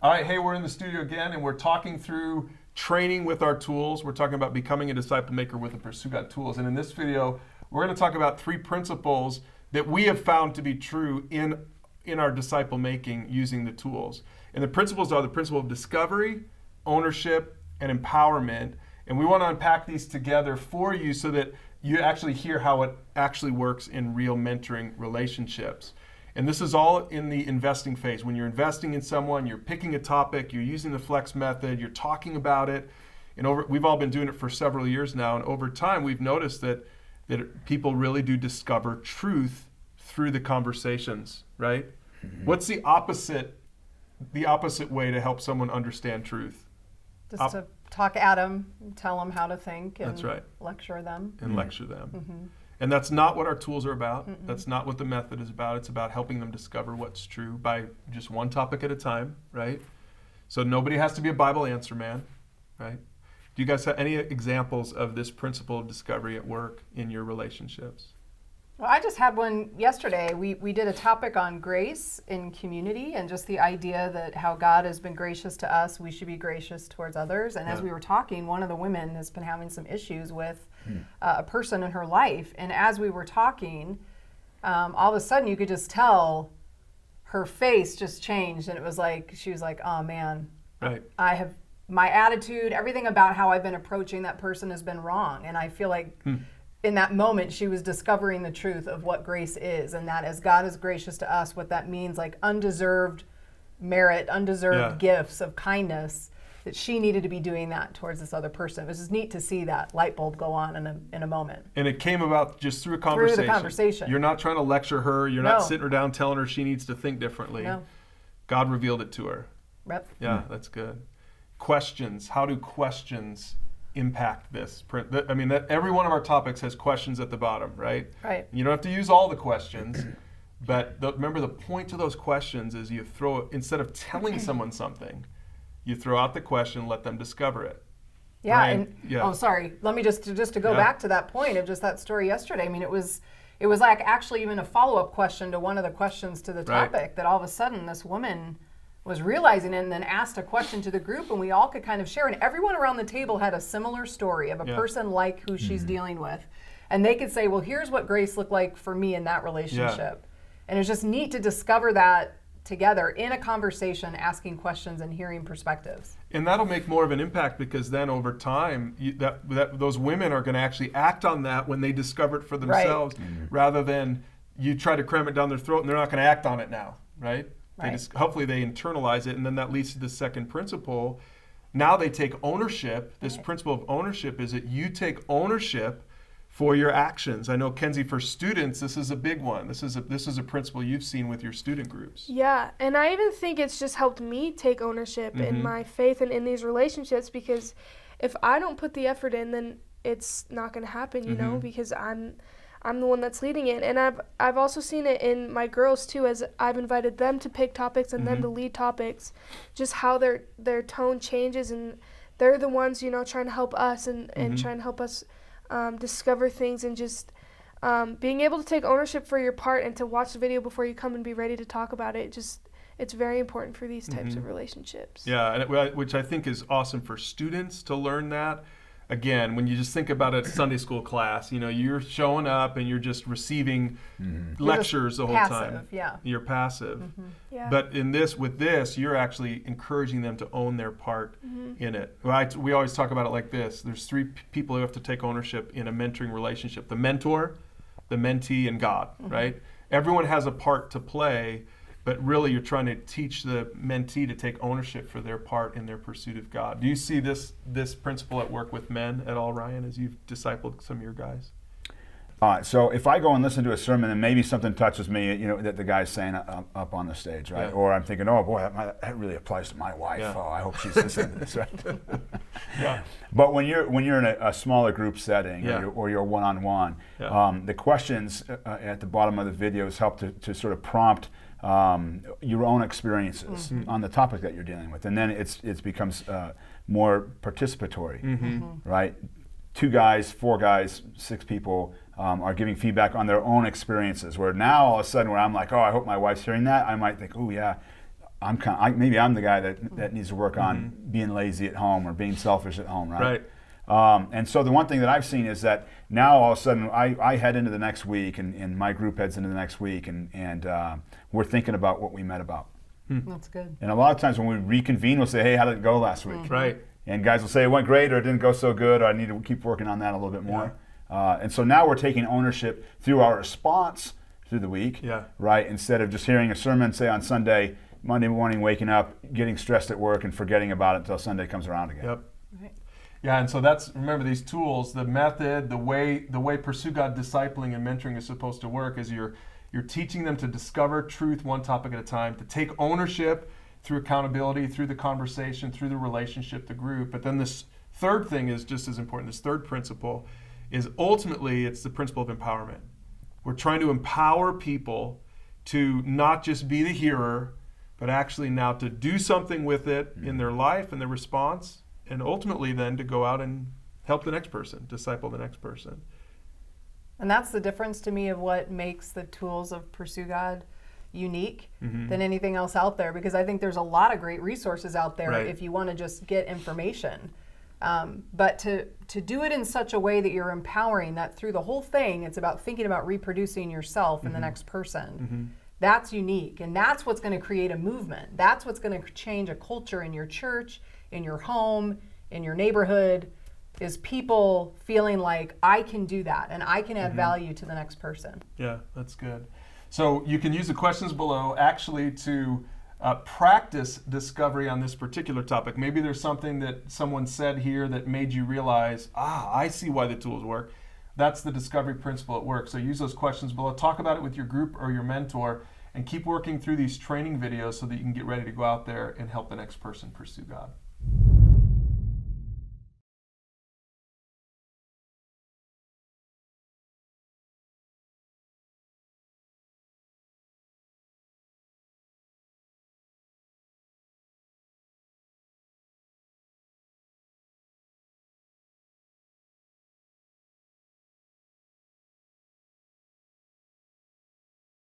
All right, hey, we're in the studio again, and we're talking through training with our tools. We're talking about becoming a disciple maker with the PursueGOD tools. And in this video, we're going to talk about 3 principles that we have found to be true in our disciple making using the tools. And the principles are the principle of discovery, ownership, and empowerment. And we want to unpack these together for you so that you actually hear how it actually works in real mentoring relationships. And this is all in the investing phase. When you're investing in someone, you're picking a topic, you're using the flex method, you're talking about it. And we've all been doing it for several years now. And over time, we've noticed that people really do discover truth through the conversations, right? Mm-hmm. What's the opposite way to help someone understand truth? Just to talk at them, tell them how to think, and that's right. lecture them. And lecture them. Mm-hmm. And that's not what our tools are about. Mm-mm. That's not what the method is about. It's about helping them discover what's true by just one topic at a time, right? So nobody has to be a Bible answer man, right? Do you guys have any examples of this principle of discovery at work in your relationships? Well, I just had one yesterday. We did a topic on grace in community and just the idea that how God has been gracious to us, we should be gracious towards others. And as we were talking, one of the women has been having some issues with a person in her life. And as we were talking, all of a sudden you could just tell her face just changed. And it was like, she was like, oh man, right. My attitude, everything about how I've been approaching that person has been wrong. And I feel like in that moment, she was discovering the truth of what grace is, and that as God is gracious to us, what that means, like undeserved merit, undeserved gifts of kindness, that she needed to be doing that towards this other person. It was just neat to see that light bulb go on in a moment. And it came about just through a conversation. Through the conversation. You're not trying to lecture her. You're not sitting her down telling her she needs to think differently. No. God revealed it to her. Yep. Yeah, that's good. Questions. How do questions impact this? I mean, that every one of our topics has questions at the bottom, right? Right. You don't have to use all the questions, but remember the point of those questions is you instead of telling someone something, you throw out the question, let them discover it. Yeah. Right? Oh, sorry. Let me just to go back to that point of just that story yesterday. I mean, it was like actually even a follow-up question to one of the questions to the topic that all of a sudden this woman was realizing and then asked a question to the group, and we all could kind of share, and everyone around the table had a similar story of a person like who she's dealing with, and they could say, well, here's what grace looked like for me in that relationship. And it's just neat to discover that together in a conversation, asking questions and hearing perspectives. And that'll make more of an impact because then over time those women are going to actually act on that when they discover it for themselves, rather than you try to cram it down their throat and they're not going to act on it now, right? Hopefully they internalize it, and then that leads to the second principle. Now they take ownership. This principle of ownership is that you take ownership for your actions. I know, Kenzie, for students, this is a big one. This is a principle you've seen with your student groups. Yeah, and I even think it's just helped me take ownership in my faith and in these relationships, because if I don't put the effort in, then it's not going to happen, you know, because I'm the one that's leading it. And I've also seen it in my girls too, as I've invited them to pick topics and them to lead topics, just how their tone changes, and they're the ones, you know, trying to help us and trying to help us discover things, and just being able to take ownership for your part and to watch the video before you come and be ready to talk about it. It's very important for these types of relationships. Yeah, and which I think is awesome for students to learn that. Again, when you just think about a Sunday school class, you know, you're showing up and you're just receiving lectures the whole time. Yeah. You're passive. Yeah. But with this, you're actually encouraging them to own their part in it. We always talk about it like this. There's 3 people who have to take ownership in a mentoring relationship: the mentor, the mentee, and God, right? Everyone has a part to play, but really you're trying to teach the mentee to take ownership for their part in their pursuit of God. Do you see this principle at work with men at all, Ryan, as you've discipled some of your guys? So if I go and listen to a sermon and maybe something touches me, you know, that the guy's saying up on the stage, right? Yeah. Or I'm thinking, oh boy, that really applies to my wife. Yeah. Oh, I hope she's listening to this, right? Yeah. But when you're in a smaller group setting, or you're one-on-one, the questions at the bottom of the videos help to sort of prompt your own experiences on the topic that you're dealing with, and then it becomes more participatory, right? 2 guys, 4 guys, 6 people are giving feedback on their own experiences. Where now all of a sudden, where I'm like, oh, I hope my wife's hearing that, I might think, oh yeah, maybe I'm the guy that needs to work on being lazy at home or being selfish at home, right? And so the one thing that I've seen is that now all of a sudden I head into the next week and my group heads into the next week and we're thinking about what we met about. That's good. And a lot of times when we reconvene, we'll say, hey, how did it go last week? Right. And guys will say, it went great, or it didn't go so good, or I need to keep working on that a little bit more. And so now we're taking ownership through our response through the week, right? Instead of just hearing a sermon, say on Sunday, Monday morning, waking up, getting stressed at work and forgetting about it until Sunday comes around again. Yep. Right. Yeah, and so remember these tools, the method, the way Pursue God discipling and mentoring is supposed to work is you're teaching them to discover truth one topic at a time, to take ownership through accountability, through the conversation, through the relationship, the group. But then this third thing is just as important. This third principle is ultimately it's the principle of empowerment. We're trying to empower people to not just be the hearer, but actually now to do something with it in their life and their response, and ultimately then to go out and help the next person, disciple the next person. And that's the difference to me of what makes the tools of Pursue God unique than anything else out there, because I think there's a lot of great resources out there if you want to just get information. But to do it in such a way that you're empowering, that through the whole thing, it's about thinking about reproducing yourself and the next person. That's unique, and that's what's going to create a movement. That's what's going to change a culture in your church, in your home, in your neighborhood, is people feeling like I can do that and I can add value to the next person. Yeah, that's good. So you can use the questions below actually to practice discovery on this particular topic. Maybe there's something that someone said here that made you realize, I see why the tools work. That's the discovery principle at work. So use those questions below. Talk about it with your group or your mentor, and keep working through these training videos so that you can get ready to go out there and help the next person pursue God.